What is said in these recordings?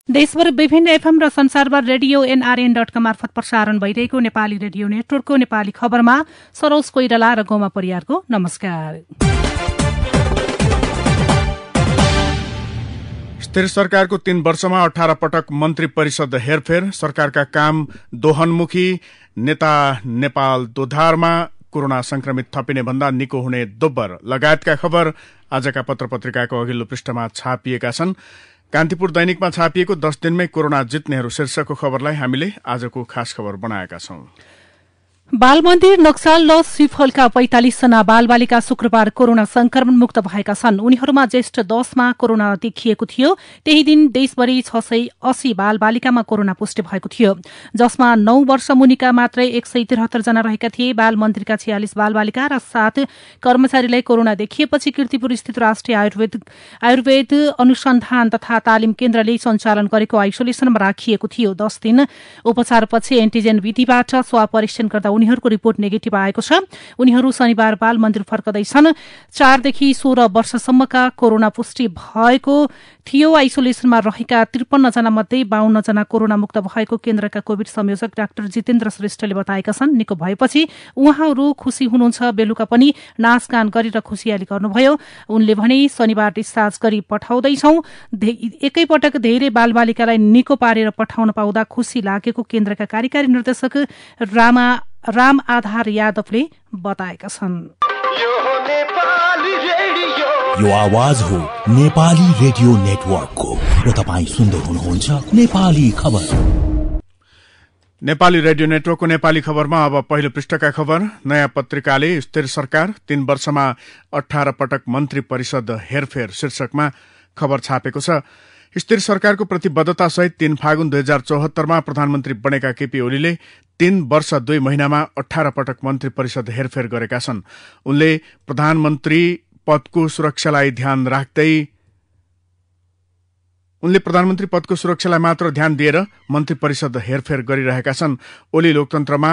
देशभर विभिन्न एफएम र संसारभर रेडियो NRN.com मार्फत प्रसारण भइरहेको नेपाली रेडियो नेटवर्कको नेपाली खबरमा सरोज कोइराला र गोमा परियारको नमस्कार। स्थिर सरकारको 3 वर्षमा 18 पटक मन्त्री परिषद हेरफेर, सरकारका काम दोहनमुखी, नेता नेपाल दोधारमा, कोरोना संक्रमित थपिने भन्दा निको हुने दोब्बर लगायतका खबर आजका पत्र पत्रिकाको अघिल्लो पृष्ठमा छापिएका छन्। कान्तिपुर दैनिकमा छापिएको 10 दिनमै कोरोना जित्नेहरू शीर्षकको खबरलाई हामीले आजको खास खबर बनाएका छौं। बालमन्दिर नक्साल ल सिफलका 45 जना बालबालिका शुक्रबार कोरोना संक्रमण मुक्त भएका छन्। उनीहरूमा ज्येष्ठ 10 मा कोरोना देखिएको थियो। त्यही दिन देशभरि 680 बालबालिकामा कोरोना पुष्टि भएको थियो, जसमा 9 वर्ष मुनिका मात्रै 173 जना रहेका थिए। बालमन्दिरका 46 बालबालिका र 7 कर्मचारीलाई कोरोना देखिएपछि किर्तिपुर स्थित राष्ट्रिय आयुर्वेद अनुसन्धान तथा तालिम केन्द्रले सञ्चालन गरेको आइसोलेसनमा राखिएको थियो। 10 दिन उपचारपछि एन्टिजेन विधिबाट स्वाब परीक्षण गर्दा उनीहरूको रिपोर्ट नेगेटिभ आएको छ। उनीहरू शनिबार बाल मन्दिर फर्कदैछन्। 4 देखि 16 वर्षसम्मका कोरोना पुष्टि भएको थियो। आइसोलेसनमा रहेका 53 जना मध्ये 52 जना कोरोना मुक्त भएको केन्द्रका कोविड संयोजक डाक्टर जितेन्द्र श्रेष्ठले बताएका छन्। निको भएपछि उहाँहरू खुशी हुनुहुन्छ। बेलुका पनि नाचगान गरेर खुशियाली गर्नुभयो। उनले भने शनिबार डिस्चार्ज गरी पठाउँदैछौं। एकैपटक धेरै बालबालिकालाई निको पारेर पठाउन पाउँदा खुशी लागेको केन्द्रका कार्यकारी निर्देशक राम आधार यादवले बताएका छन्। यो आवाज हो नेपाली रेडियो नेटवर्कको र तपाईं सुन्दै हुनुहुन्छ नेपाली खबर। नेपाली रेडियो नेटवर्कको नेपाली खबरमा अब पहिलो पृष्ठका खबर। नयाँ पत्रिकाले स्थिर सरकार 3 वर्षमा 18 पटक मन्त्री परिषद हेरफेर शीर्षकमा खबर छापेको छ। स्थिर सरकारको प्रतिबद्धता सहित 3 फागुन 2074 मा प्रधानमन्त्री बनेका केपी ओलीले 3 वर्ष 2 महिनामा 18 पटक मन्त्री परिषद हेरफेर गरेका छन्। उनले प्रधानमन्त्री पदको सुरक्षालाई मात्र ध्यान दिएर मन्त्री परिषद हेरफेर गरिरहेका छन्। ओली लोकतन्त्रमा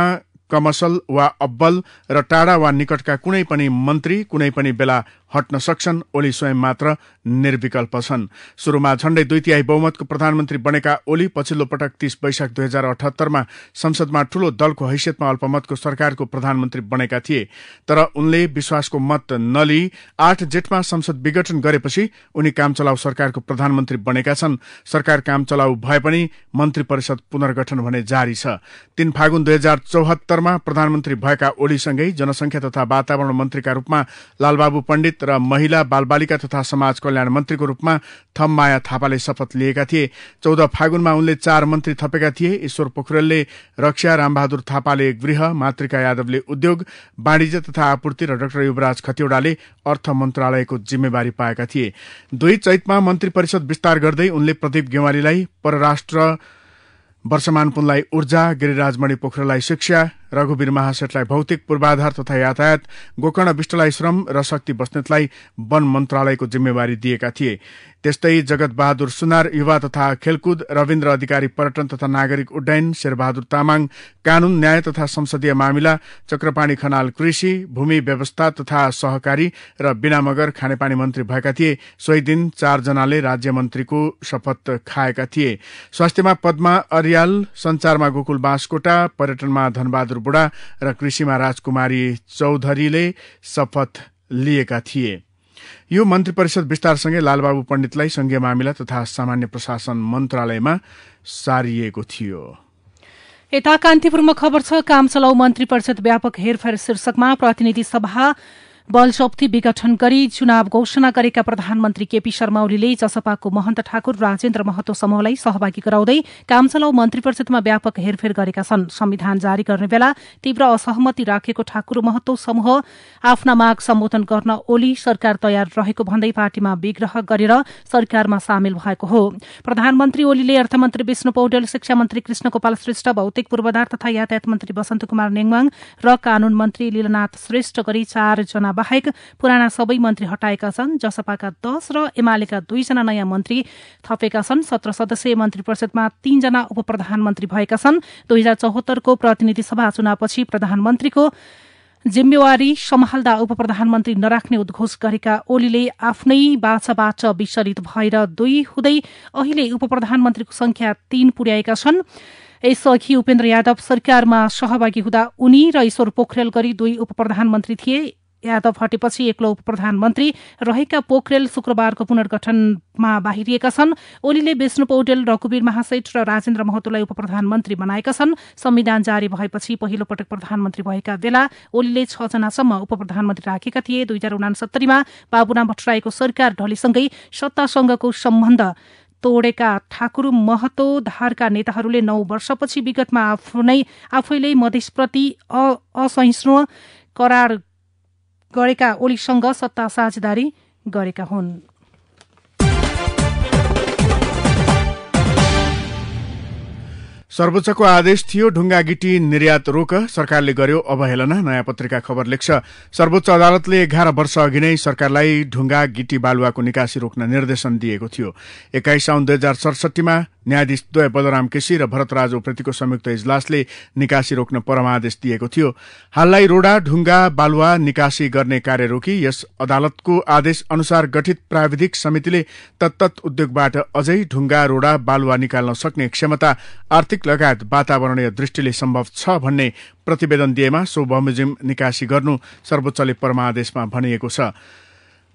कमसल वा अब्बल र टाढा वा निकटका कुनै पनि मन्त्री कुनै पनि बेला हट्न सक्छन्। ओली स्वयं मात्र निर्विकल्प छन्। सुरुमा झण्डै 2/3 बहुमतको प्रधानमन्त्री बनेका ओली पछिल्लो पटक 30 वैशाख 2078 मा संसदमा ठूलो दलको हैसियतमा अल्पमतको सरकारको प्रधानमन्त्री बनेका थिए। तर उनले विश्वासको मत नलिई 8 जेठमा संसद विघटन गरेपछि उनी काम चलाउ सरकारको प्रधानमन्त्री बनेका छन्। सरकार काम चलाउ भए पनि मन्त्री परिषद पुनर्गठन भने जारी छ। 3 फागुन 2074 मा प्रधानमन्त्री भएका ओलीसँगै जनसंख्या तथा वातावरण मन्त्रीका रूपमा लालबाबु पण्डित र महिला बालबालिका तथा समाज कल्याण मन्त्रीको रूपमा थममाया थापाले शपथ लिएका थिए। 14 फागुनमा उनले 4 मन्त्री थपेका थिए। ईश्वर पोखरेलले रक्षा, रामबहादुर थापाले गृह, मातृका यादवले उद्योग, वाणिज्य तथा आपूर्ति र डाक्टर युवराज खतिवड़ाले अर्थ मन्त्रालयको जिम्मेवारी पाएका थिए। 2 चैतमा मन्त्री परिषद विस्तार गर्दै उनले प्रदीप गेवालीलाई परराष्ट्र, वर्षमान पुनलाई ऊर्जा, गिरिराजमणि पोखरेललाई शिक्षा, रघुवीर महासेठलाई भौतिक पूर्वाधार तथा यातायात, गोकर्ण विष्टलाई श्रम र शक्ति बस्नेतलाई वन मन्त्रालयको जिम्मेवारी दिएका थिए। त्यस्तै जगत बहादुर सुनार युवा तथा खेलकुद, रविन्द्र अधिकारी पर्यटन तथा नागरिक उड्डयन, शेरबहादुर तामाङ कानून न्याय तथा संसदीय मामिला, चक्रपाणी खनाल कृषि, भूमि व्यवस्था तथा सहकारी र बिना मगर खानेपानी मन्त्री भएका थिए। सोही दिन 4 जनाले राज्य मन्त्रीको शपथ खाएका थिए। स्वास्थ्यमा पद्मा अर्याल, संचारमा गोकुल बाँसकोटा, पर्यटनमा धनबहादुर बुढा र कृषिमा राजकुमारी चौधरीले शपथ लिएका थिए। यो मन्त्री परिषद विस्तारसँगै लालबाबु पण्डितलाई संघीय मामिला तथा सामान्य प्रशासन मन्त्रालयमा सारिएको थियो। यता कान्तिपुरमा खबर छ। काम चलाउ मन्त्री परिषद व्यापक हेरफेर शीर्षकमा प्रतिनिधि सभा बलजफ्ती विघटन गरी चुनाव घोषणा गरेका प्रधानमन्त्री केपी शर्मा ओलीले जसपाको महन्त ठाकुर राजेन्द्र महतो समूहलाई सहभागी गराउँदै काम चलाउ मन्त्री परिषदमा व्यापक हेरफेर गरेका छन्। संविधान जारी गर्ने बेला तीव्र असहमति राखेको ठाकुर महतो समूह आफ्ना माग सम्बोधन गर्न ओली सरकार तयार रहेको भन्दै पार्टीमा विग्रह गरेर सरकारमा सामेल भएको हो। प्रधानमन्त्री ओलीले अर्थमन्त्री विष्णु पौडेल, शिक्षा मन्त्री कृष्ण गोपाल श्रेष्ठ, भौतिक पूर्वाधार तथा यातायात मन्त्री बसन्त कुमार नेङमाङ र कानून मन्त्री लीलनाथ श्रेष्ठ गरी 4 जना बाहेक पुराना सबै मन्त्री हटाएका छन्। जसपाका 10 र एमालेका 2 जना नयाँ मन्त्री थपेका छन्। 17 सदस्यीय मन्त्री परिषदमा 3 जना उपप्रधानमन्त्री भएका छन्। 2074 को प्रतिनिधि सभा चुनावपछि प्रधानमन्त्रीको जिम्मेवारी सम्हाल्दा उप प्रधानमन्त्री नराख्ने उद्घोष गरेका ओलीले आफ्नै बाछाबाट विचलित भएर 2 हुँदै अहिले उप प्रधानमन्त्रीको संख्या 3 पुर्याएका छन्। यसअघि उपेन्द्र यादव सरकारमा सहभागी हुँदा उनी र ईश्वर पोखरेल गरी 2 उप प्रधानमन्त्री थिए। यादव हटेपछि एक्लो उप प्रधानमन्त्री रहेका पोखरेल शुक्रबारको पुनर्गठनमा बाहिरिएका छन्। ओलीले विष्णु पौडेल, रघुवीर महासेठ र राजेन्द्र महतोलाई उप प्रधानमन्त्री बनाएका छन्। संविधान जारी भएपछि पहिलो पटक प्रधानमन्त्री भएका बेला ओलीले 6 जनासम्म उप प्रधानमन्त्री राखेका थिए। 2069मा बाबुराम भट्टराईको सरकार ढलेसँगै सत्तासँगको सम्बन्ध तोडेका ठाकुर महतो धारका नेताहरूले 9 वर्षपछि विगतमा आफैले मधेसप्रति असहिष्णु करार गरेका ओलीसँग सत्ता साझेदारी गरेका हुन्। सर्वोच्चको आदेश थियो ढुङ्गा गिटी निर्यात रोक, सरकारले गर्यो अवहेलना। नयाँ पत्रिका खबर लेख्छ, सर्वोच्च अदालतले 11 वर्ष अघि नै सरकारलाई ढुङ्गा गिटी बालुवाको निकासी रोक्न निर्देशन दिएको थियो। 21 साउन 2067मा न्यायाधीश द्वय बलराम केसी र भरतराज उप्रेतीको संयुक्त इजलासले निकासी रोक्न परमादेश दिएको थियो। हाललाई रोडा ढुङ्गा बालुवा निकासी गर्ने कार्य रोकी। यस अदालतको आदेश अनुसार गठित प्राविधिक समितिले तत्त उद्योगबाट अझै ढुङ्गा रोडा बालुवा निकाल्न सक्ने क्षमता, आर्थिक लगायत वातावरणीय दृष्टिले सम्भव छ भन्ने प्रतिवेदन दिएमा सो बमोजिम निकासी गर्नु सर्वोच्चले परमादेशमा भनिएको छ।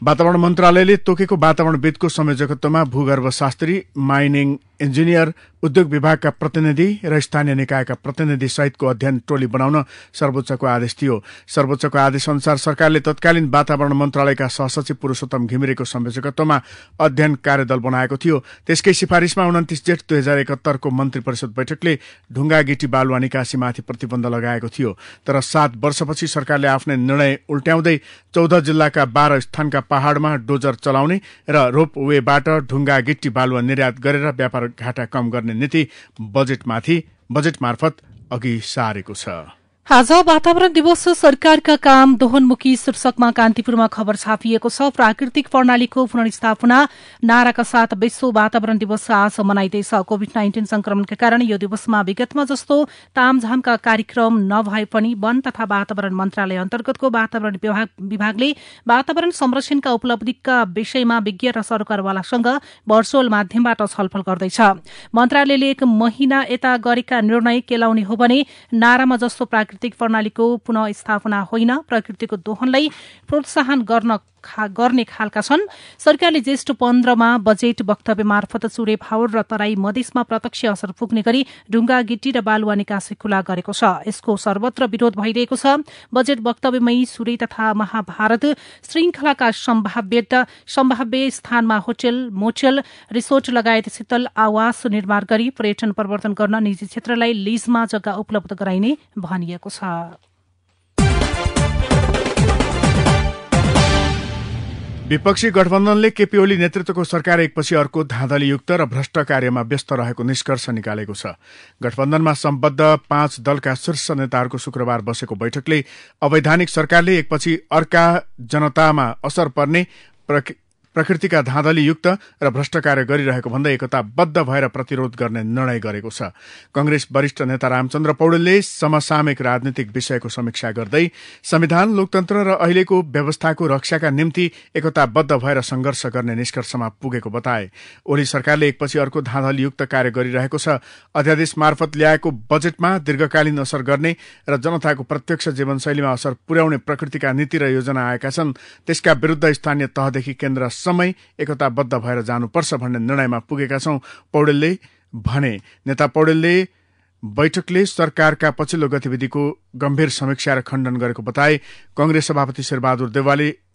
वातावरण मन्त्रालयले तोकेको वातावरणविदको संयोजकत्वमा भूगर्भशास्त्री, माइनिङ इन्जिनियर, उद्योग विभागका प्रतिनिधि र स्थानीय निकायका प्रतिनिधि सहितको अध्ययन टोली बनाउन सर्वोच्चको आदेश थियो। सर्वोच्चको आदेश अनुसार सरकारले तत्कालीन वातावरण मन्त्रालयका सहसचिव पुरूषोत्तम घिमिरेको संयोजकत्वमा अध्ययन कार्यदल बनाएको थियो। त्यसकै सिफारिशमा 29 जेठ 2071 को मन्त्री परिषद बैठकले ढुङ्गा गिटी बालुवा निकासीमाथि प्रतिबन्ध लगाएको थियो। तर 7 वर्षपछि सरकारले आफ्नै निर्णय उल्ट्याउँदै 14 जिल्लाका 12 स्थानका पहाड़मा डोजर चलाउने र रोपवेबाट ढुङ्गा गिटी बालुवा निर्यात गरेर व्यापार घाटा कम गर्ने नीति बजेट मार्फत अघि सारेको छ। आज वातावरण दिवस, सरकारका काम दोहोन्मुखी शीर्षकमा कान्तिपुरमा खबर छापिएको छ। प्राकृतिक प्रणालीको पुनर्स्थापना नाराका साथ विश्व वातावरण दिवस आज मनाइँदैछ। कोभिड-19 संक्रमणका कारण यो दिवसमा विगतमा जस्तो तामझामका कार्यक्रम नभए पनि वन तथा वातावरण मन्त्रालय अन्तर्गतको वातावरण विभागले वातावरण संरक्षणका उपलब्धिका विषयमा विज्ञ र सरकारवालासँग भर्चुअल माध्यमबाट छलफल गर्दैछ। मन्त्रालयले 1 महिना यता गरेका निर्णय केलाउने हो भने नारामा जस्तो प्राकृतिक प्रणालीको पुनः स्थापना होइन, प्रकृतिको दोहनलाई प्रोत्साहन गर्ने खालका छन्। सरकारले जेष्ठ 15मा बजेट वक्तव्य मार्फत चुरे फाउर र तराई मधेसमा प्रत्यक्ष असर पुग्ने गरी ढुङ्गा गिटी र बालुवा निकासी खुला गरेको छ। यसको सर्वत्र विरोध भइरहेको छ। बजेट वक्तव्यमै सुरे तथा महाभारत श्रृंखलाका सम्भाव्य स्थानमा होटल, मोटेल, रिसोर्ट लगायत शीतल आवास निर्माण गरी पर्यटन प्रवर्धन गर्न निजी क्षेत्रलाई लिजमा जग्गा उपलब्ध गराइने भनिएको छ। विपक्षी गठबन्धनले केपी ओली नेतृत्वको सरकार एकपछि अर्को धाँधलीयुक्त र भ्रष्ट कार्यमा व्यस्त रहेको निष्कर्ष निकालेको छ। गठबन्धनमा सम्बद्ध 5 दलका शीर्ष नेताहरूको शुक्रबार बसेको बैठकले अवैधानिक सरकारले एकपछि अर्का जनतामा असर पर्ने प्रकृतिका धाँधलीयुक्त र भ्रष्ट कार्य गरिरहेको भन्दै एकताबद्ध भएर प्रतिरोध गर्ने निर्णय गरेको छ। कंग्रेस वरिष्ठ नेता रामचन्द्र पौडेलले समसामयिक राजनीतिक विषयको समीक्षा गर्दै संविधान, लोकतन्त्र र अहिलेको व्यवस्थाको रक्षाका निम्ति एकताबद्ध भएर संघर्ष गर्ने निष्कर्षमा पुगेको बताए। ओली सरकारले एकपछि अर्को धाँधलीयुक्त कार्य गरिरहेको छ। अध्यादेश मार्फत ल्याएको बजेटमा दीर्घकालीन असर गर्ने र जनताको प्रत्यक्ष जीवनशैलीमा असर पुर्याउने प्रकृतिका नीति र योजना आएका छन्। त्यसका विरुद्ध स्थानीय तहदेखि केन्द्र समय एकताबद्ध भएर जानुपर्छ भन्ने निर्णयमा पुगेका छौं, पौडेलले भने। नेता पौडेलले बैठकले सरकारका पछिल्लो गतिविधिको गम्भीर समीक्षा र खण्डन गरेको बताए। कंग्रेस सभापति शेरबहादुर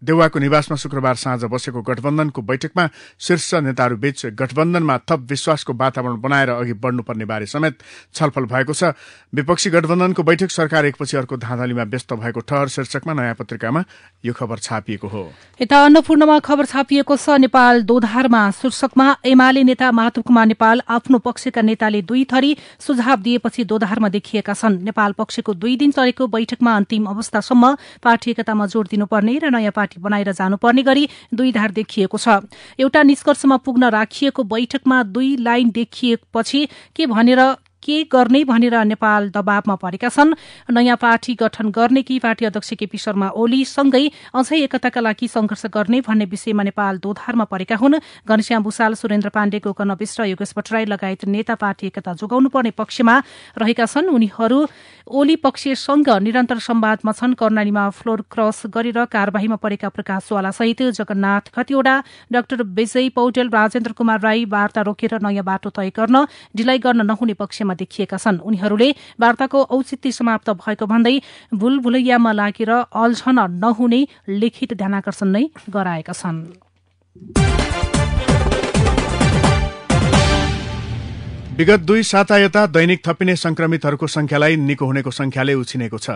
देउवाको निवासमा शुक्रबार साँझ बसेको गठबन्धनको बैठकमा शीर्ष नेताहरूबीच गठबन्धनमा थप विश्वासको वातावरण बनाएर अघि बढ्नुपर्ने बारे समेत छलफल भएको छ। विपक्षी गठबन्धनको बैठक सरकार एकपछि अर्को धाँधलीमा व्यस्त भएको ठहर शीर्षकमा नयाँ पत्रिकामा यो खबर छापिएको हो। यता अन्नपूर्णमा खबर छापिएको छ। नेपाल दोधारमा शीर्षकमा एमाले नेता माधव कुमार नेपाल आफ्नो पक्षका नेताले 2 थरी सुझाव दिएपछि दोधारमा देखिएका छन्। नेपाल पक्षको 2 दिन चलेको बैठकमा अन्तिम अवस्थासम्म पार्टी एकतामा जोड़ दिनुपर्ने र नयाँ पार्टी बनाएर जानुपर्ने गरी 2 धार देखिएको छ। एउटा निष्कर्षमा पुग्न राखिएको बैठकमा 2 लाइन देखिएपछि के भनेर के गर्ने भनेर नेपाल दबावमा परेका छन्। नयाँ पार्टी गठन गर्ने कि पार्टी अध्यक्ष केपी शर्मा ओली सँगै अझै एकताका लागि संघर्ष गर्ने भन्ने विषयमा नेपाल दोधारमा परेका हुन्। घनश्याम भुषाल, सुरेन्द्र पाण्डे, गोकर्ण विष्ट, योगेश भट्टराई लगायत नेता पार्टी एकता जोगाउनु पर्ने पक्षमा रहेका छन्। उनीहरू ओली पक्षसँग निरन्तर संवादमा छन्। कर्णालीमा फ्लोर क्रस गरेर कार्यवाहीमा परेका प्रकाश वाला सहित जगन्नाथ खतिवड़ा, डाक्टर विजय पौडेल, राजेन्द्र कुमार राई वार्ता रोकेर नयाँ बाटो तय गर्न ढिलाइ गर्न नहुने पक्षमा देखिएका छन्। उनीहरूले वार्ताको औचित्य समाप्त भएको भन्दै भुलभुलैयामा लागेर अल्झन नहुने लिखित ध्यानाकर्षण नै गराएका छन्। विगत 2 साता यता दैनिक थपिने संक्रमितहरूको संख्यालाई निको हुनेको संख्याले उछिनेको छ।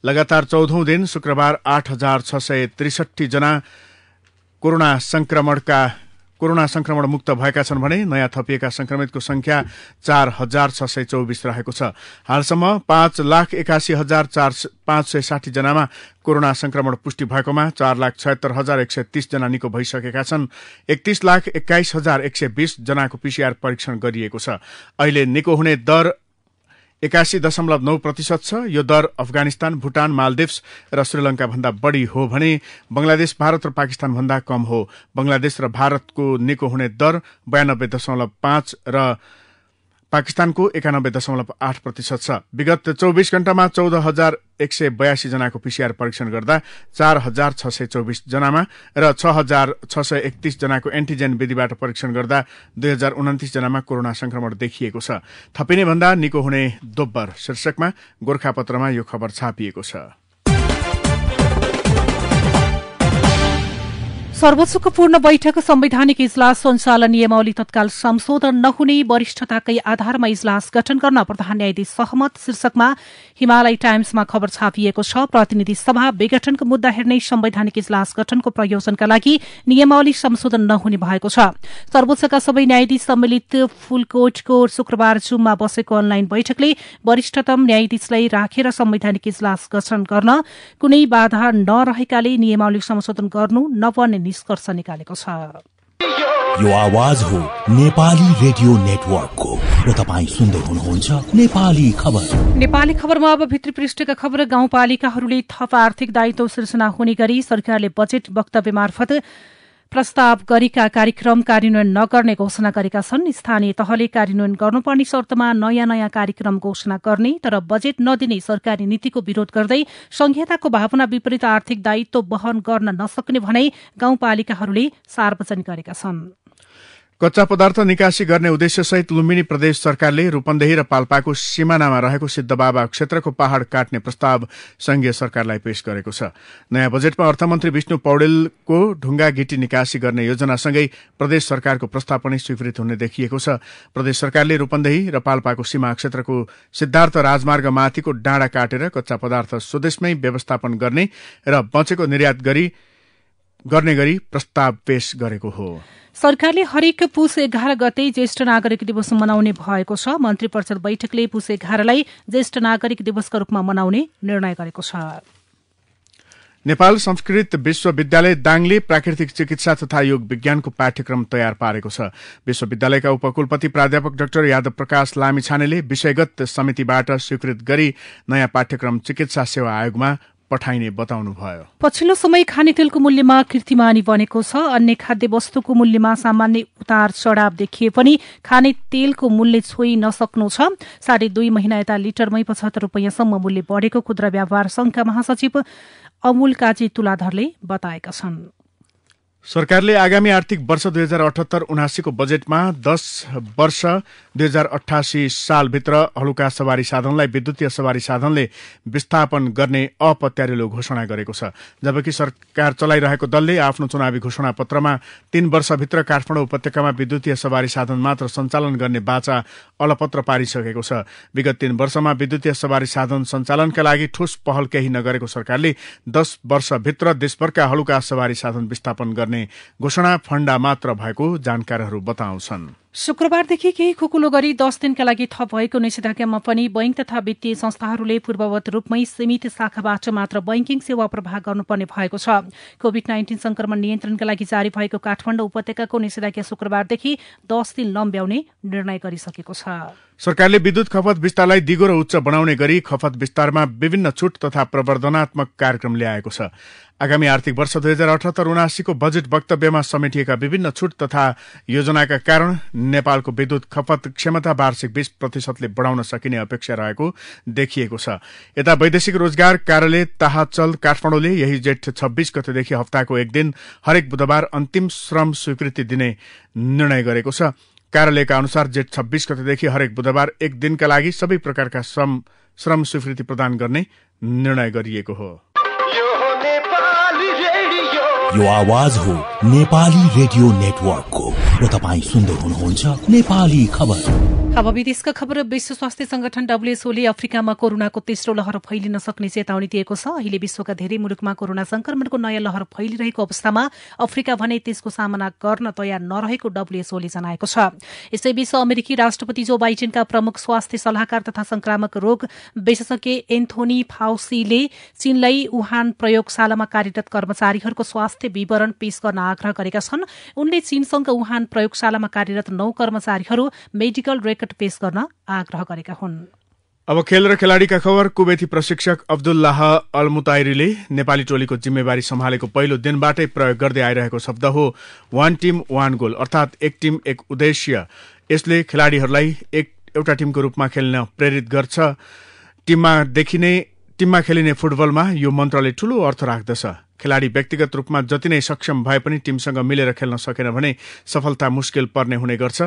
लगातार 14औं दिन शुक्रबार 8663 जना कोरोना संक्रमण मुक्त भएका छन् भने नयाँ थपिएका संक्रमितको संख्या 4624 रहेको छ। हालसम्म 5,81,560 जनामा कोरोना संक्रमण पुष्टि भएकोमा 4,76,130 जना निको भइसकेका छन्। 31,21,120 जनाको पीसीआर परीक्षण गरिएको छ। अहिले निको हुने दर 81.9% छ। यो दर अफगानिस्तान, भूटान, मालदिव्स र श्रीलंका भन्दा बढ़ी हो भने बंगलादेश, भारत र पाकिस्तान भन्दा कम हो। बंगलादेश र भारतको निको हुने दर 92.5 र पाकिस्तानको 91.8% छ। विगत 24 घण्टामा 14,182 जनाको पीसीआर परीक्षण गर्दा 4,624 जनामा र 6,631 जनाको एन्टिजेन विधिबाट परीक्षण गर्दा 2,029 जनामा कोरोना संक्रमण देखिएको छ। थपिने भन्दा निको हुने दोब्बर शीर्षकमा गोरखापत्रमा यो खबर छापिएको छ। सर्वोच्चको पूर्ण बैठक संवैधानिक इजलास सञ्चालन नियमावली तत्काल संशोधन नहुने वरिष्ठताकै आधारमा इजलास गठन गर्न प्रधान न्यायाधीश सहमत शीर्षकमा हिमालय टाइम्समा खबर छापिएको छ। प्रतिनिधि सभा विघटनको मुद्दा हेर्ने संवैधानिक इजलास गठनको प्रयोजनका लागि नियमावली संशोधन नहुने भएको छ। सर्वोच्चका सबै न्यायाधीश सम्मिलित फुलकोटको शुक्रबार जुममा बसेको अनलाइन बैठकले वरिष्ठतम न्यायाधीशलाई राखेर संवैधानिक इजलास गठन गर्न कुनै बाधा नरहेकाले नियमावली संशोधन गर्नु नपर्ने निष्कर्ष निकालेको छ। यो आवाज हो नेपाली रेडियो नेटवर्कको र तपाईँ सुन्दै हुनुहुन्छ नेपाली खबर। नेपाली खबरमा अब भित्री पृष्ठका खबर। गाउँपालिकाहरूले थप आर्थिक दायित्व सिर्जना हुने गरी सरकारले बजेट वक्तव्य मार्फत प्रस्ताव गरेका कार्यक्रम कार्यान्वयन नगर्ने घोषणा गरेका छन्। स्थानीय तहले कार्यान्वयन गर्नुपर्ने शर्तमा नयाँ कार्यक्रम घोषणा गर्ने तर बजेट नदिने सरकारी नीतिको विरोध गर्दै संघीयताको भावना विपरीत आर्थिक दायित्व वहन गर्न नसक्ने भनाई गाउँपालिकाहरूले सार्वजनिक गरेका छन्। कच्चा पदार्थ निकासी गर्ने उद्देश्यसहित लुम्बिनी प्रदेश सरकारले रूपन्देही र पाल्पाको सिमानामा रहेको सिद्धबाबा क्षेत्रको पहाड़ काट्ने प्रस्ताव संघीय सरकारलाई पेश गरेको छ। नयाँ बजेटमा अर्थमन्त्री विष्णु पौडेलको ढुंगा गिटी निकासी गर्ने योजनासँगै प्रदेश सरकारको प्रस्ताव पनि स्वीकृत हुने देखिएको छ। प्रदेश सरकारले रूपन्देही र पाल्पाको सीमा क्षेत्रको सिद्धार्थ राजमार्ग माथिको डाँडा काटेर कच्चा पदार्थ स्वदेशमै व्यवस्थापन गर्ने र बचेको निर्यात गर्ने गरी प्रस्ताव पेश गरेको हो। सरकारले हरेक पुष 11 गते ज्येष्ठ नागरिक दिवस मनाउने भएको छ। मन्त्री परिषद बैठकले पुष 11लाई ज्येष्ठ नागरिक दिवसका रूपमा मनाउने निर्णय गरेको छ। नेपाल संस्कृत विश्वविद्यालय दाङले प्राकृतिक चिकित्सा तथा योग विज्ञानको पाठ्यक्रम तयार पारेको छ। विश्वविद्यालयका उपकुलपति प्राध्यापक डाक्टर यादव प्रकाश लामिछानेले विषयगत समितिबाट स्वीकृत गरी नयाँ पाठ्यक्रम चिकित्सा सेवा आयोगमा पठाइने बताउनुभयो। पछिल्लो समय खानेतेलको मूल्यमा कीर्तिमानी बनेको छ। अन्य खाद्य वस्तुको मूल्यमा सामान्य उतार चढ़ाव देखिए पनि खाने तेलको मूल्य छोई नसक्नु छ। 2.5 महिना यता लिटरमै 75 रुपियाँसम्म मूल्य बढ़ेको खुद्रा व्यापार संघका महासचिव अमूल काजी तुलाधरले बताएका छन्। सरकारले आगामी आर्थिक वर्ष 2078-79 को बजेटमा 10 वर्ष 2088 सालभित्र हलुका सवारी साधनलाई विद्युतीय सवारी साधनले विस्थापन गर्ने अपत्यारिलो घोषणा गरेको छ। जबकि सरकार चलाइरहेको दलले आफ्नो चुनावी घोषणा पत्रमा 3 वर्षभित्र काठमाडौँ उपत्यकामा विद्युतीय सवारी साधन मात्र सञ्चालन गर्ने बाचा अलपत्र पारिसकेको छ। विगत 3 वर्षमा विद्युतीय सवारी साधन सञ्चालनका लागि ठोस पहल केही नगरेको सरकारले 10 वर्षभित्र देशभरका हलुका सवारी साधन विस्थापन गर्ने घोषणा फण्डा मात्र भएको जानकारहरू बताउँछन्। शुक्रबारदेखि केही खुकुलो गरी 10 दिनका लागि थप भएको निषेधाज्ञामा पनि बैंक तथा वित्तीय संस्थाहरूले पूर्ववत रूपमै सीमित शाखाबाट मात्र बैंकिङ सेवा प्रवाह गर्नुपर्ने भएको छ। कोभिड-19 संक्रमण नियन्त्रणका लागि जारी भएको काठमाडौँ उपत्यकाको निषेधाज्ञा शुक्रबारदेखि 10 दिन लम्ब्याउने निर्णय गरिसकेको छ। सरकारले विद्युत खपत विस्तारलाई दिगो र उच्च बनाउने गरी खपत विस्तारमा विभिन्न छुट तथा प्रवर्धनात्मक कार्यक्रम ल्याएको छ। आगामी आर्थिक वर्ष 2078-79 को बजेट वक्तव्यमा समेटिएका विभिन्न छुट तथा योजनाका कारण नेपालको विद्युत खपत क्षमता वार्षिक 20% बढ़ाउन सकिने अपेक्षा रहेको देखिएको छ। यता वैदेशिक रोजगार कार्यालय ताहाचल काठमाडौँले यही जेठ 26 गतेदेखि हप्ताको एक दिन हरेक बुधबार अन्तिम श्रम स्वीकृति दिने निर्णय गरेको छ। कार्यालयका अनुसार जेठ 26 गतेदेखि हरेक बुधबार एक दिनका लागि सबै प्रकारका श्रम स्वीकृति प्रदान गर्ने निर्णय गरिएको हो। यो आवाज हो नेपाली रेडियो नेटवर्कको र तपाईं सुन्दै हुनुहुन्छ नेपाली खबर। अब विदेशका खबर। विश्व स्वास्थ्य संगठन WHO ले अफ्रिकामा कोरोनाको तेस्रो लहर फैलिन सक्ने चेतावनी दिएको छ। अहिले विश्वका धेरै मुलुकमा कोरोना संक्रमणको नयाँ लहर फैलिरहेको अवस्थामा अफ्रिका भने त्यसको सामना गर्न तयार नरहेको WHO ले जनाएको छ। यसैबीच अमेरिकी राष्ट्रपति जो बाइडेनका प्रमुख स्वास्थ्य सल्लाहकार तथा संक्रामक रोग विशेषज्ञ एन्थोनी फाउसीले चीनलाई वुहान प्रयोगशालामा कार्यरत कर्मचारीहरूको स्वास्थ्य विवरण पेश गर्न आग्रह गरेका छन्। उनले चीनसँग वुहान प्रयोगशालामा कार्यरत 9 कर्मचारीहरू मेडिकल रेकर्ड पेश गर्न आग्रह गरेका हुन्। अब खेल र खेलाड़ीका खबर। कुवेती प्रशिक्षक अब्दुल्लाह अल मुताइरीले नेपाली टोलीको जिम्मेवारी सम्हालेको पहिलो दिनबाटै प्रयोग गर्दै आइरहेको शब्द हो वान टिम वान गोल, अर्थात एक टिम एक उद्देश्य। यसले खेलाड़ीहरूलाई एउटा टिमको रूपमा खेल्न प्रेरित गर्छ। टिममा खेलिने फुटबलमा यो मन्त्रले ठूलो अर्थ राख्दछ। खेलाड़ी व्यक्तिगत रूपमा जति नै सक्षम भए पनि टिमसँग मिलेर खेल्न सकेन भने सफलता मुस्किल पर्ने हुने गर्छ।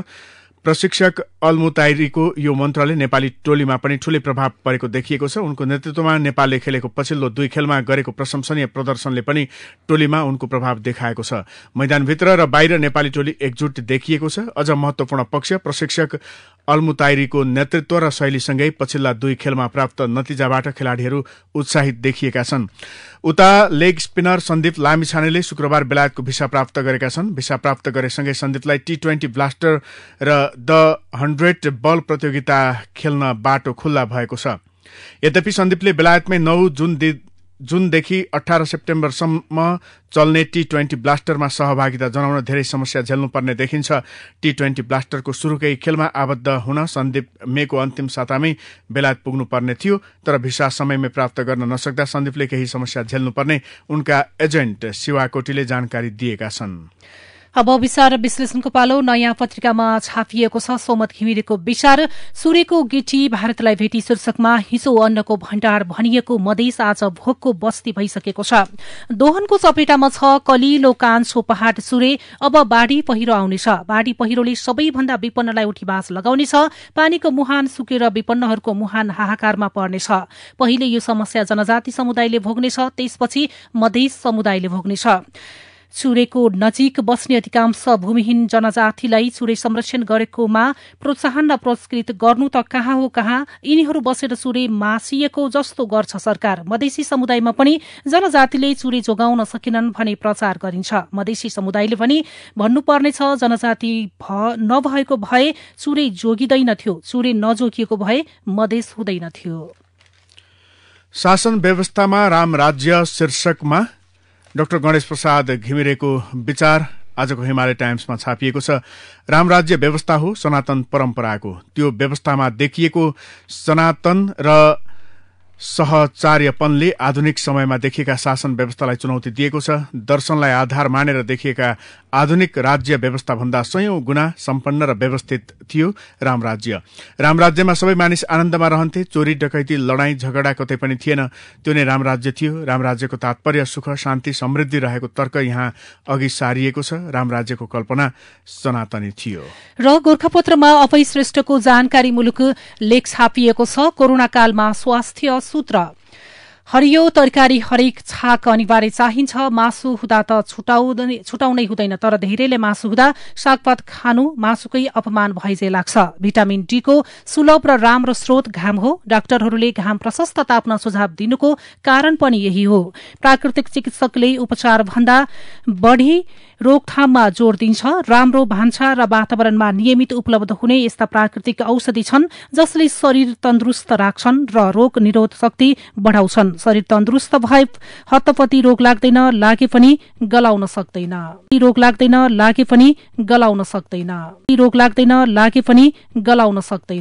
प्रशिक्षक अल्मुताइरीको यो मन्त्रले नेपाली टोलीमा पनि ठूलै प्रभाव परेको देखिएको छ। उनको नेतृत्वमा नेपालले खेलेको पछिल्लो 2 खेलमा गरेको प्रशंसनीय प्रदर्शनले पनि टोलीमा उनको प्रभाव देखाएको छ। मैदानभित्र र बाहिर नेपाली टोली एकजुट देखिएको छ। अझ महत्वपूर्ण पक्ष प्रशिक्षक अल्मुताइरीको नेतृत्व र शैलीसँगै पछिल्ला 2 खेलमा प्राप्त नतिजाबाट खेलाड़ीहरू उत्साहित देखिएका छन्। उता लेग स्पिनर सन्दीप लामिछानेले शुक्रबार बेलायतको भिसा प्राप्त गरेका छन्। भिसा प्राप्त गरेसँगै सन्दीपलाई T20 ब्लास्टर र द 100 बल प्रतियोगिता खेल्न बाटो खुल्ला भएको छ। यद्यपि सन्दीपले बेलायतमै 9 जुनदेखि 18 सेप्टेम्बरसम्म चल्ने T20 ब्लास्टरमा सहभागिता जनाउन धेरै समस्या झेल्नुपर्ने देखिन्छ। T20 ब्लास्टरको सुरुकै खेलमा आबद्ध हुन सन्दीप मेको अन्तिम सातामै बेलायत पुग्नुपर्ने थियो, तर भिसा समयमै प्राप्त गर्न नसक्दा सन्दीपले केही समस्या झेल्नुपर्ने उनका एजेन्ट शिवाकोटीले जानकारी दिएका छन्। अब विचार विश्लेषणको पालो। नयाँ पत्रिकामा छापिएको छ सोमत घिमिरेको विचार। सूर्यको गिटी भारतलाई भेटी शीर्षकमा हिजो अन्नको भण्डार भनिएको मधेस आज भोकको बस्ती भइसकेको छ। दोहनको चपेटामा छ कलिलो कान्छो पहाड़ सूर्य। अब बाढ़ी पहिरो आउनेछ। बाढ़ी पहिरोले सबैभन्दा विपन्नलाई उठीबाज लगाउनेछ। पानीको मुहान सुकेर विपन्नहरूको मुहान हाहाकारमा पर्नेछ। पहिले यो समस्या जनजाति समुदायले भोग्नेछ, त्यसपछि मधेस समुदायले भोग्नेछ। चुरेको नजिक बस्ने अधिकांश भूमिहीन जनजातिलाई चुरे संरक्षण गरेकोमा प्रोत्साहन र पुरस्कृत गर्नु त कहाँ हो कहाँ, यिनीहरू बसेर चुरे मासिएको जस्तो गर्छ सरकार। मधेसी समुदायमा पनि जनजातिले चुरे जोगाउन सकेनन् भने प्रचार गरिन्छ। मधेसी समुदायले पनि भन्नुपर्नेछ जनजाति नभएको भए चुरे जोगिँदैनथ्यो, चुरे नजोगिएको भए मधेस हुँदैनथ्यो। शासन व्यवस्थामा राम राज्य शीर्षकमा डाक्टर गणेश प्रसाद घिमिरेको विचार आजको हिमालय टाइम्समा छापिएको छ। राम राज्य व्यवस्था हो सनातन परम्पराको, त्यो व्यवस्थामा देखिएको सनातन र सहचार्यपनले आधुनिक समयमा देखिएका शासन व्यवस्थालाई चुनौती दिएको छ। दर्शनलाई आधार मानेर देखिएका आधुनिक राज्य व्यवस्था भन्दा 100औं गुणा सम्पन्न र व्यवस्थित थियो राम राज्य। राम राज्यमा सबै मानिस आनन्दमा रहन्थे। चोरी डकैती लडाईँ झगडा कतै पनि थिएन। त्यो नै राम राज्य थियो। राम राज्यको तात्पर्य सुख शान्ति समृद्धि रहेको तर्क यहाँ अघि सारिएको छ। राम राज्यको कल्पना सनातनी थियो। र गोर्खापत्रमा अभय श्रेष्ठको जानकारी मुलुक लेख छापिएको छ। कोरोना कालमा स्वास्थ्य सूत्र। हरियो तरकारी हरेक छाक अनिवार्य चाहिन्छ। मासु हुँदा त छुटाउनै हुँदैन, तर धेरैले मासु हुँदा सागपात खानु मासुकै अपमान भएझै लाग्छ। भिटामिन डी को सुलभ र राम्रो स्रोत घाम हो। डाक्टरहरूले घाम प्रशस्त ताप्न सुझाव दिनुको कारण पनि यही हो। प्राकृतिक चिकित्सकले उपचार भन्दा बढ़ी रोकथाममा जोड़ दिन्छ। राम्रो भान्सा र वातावरणमा नियमित उपलब्ध हुने यस्ता प्राकृतिक औषधि छन् जसले शरीर तन्दुरुस्त राख्छन् र रोग निरोध शक्ति बढ़ाउँछन्। शरीर तन्दुरुस्त भए हत्तपति रोग लाग्दैन, लागे पनि गलाउन सक्दैन। रोग लाग्दैन, लागे पनि गलाउन सक्दैन। रोग लाग्दैन, लागे पनि गलाउन सक्दैन।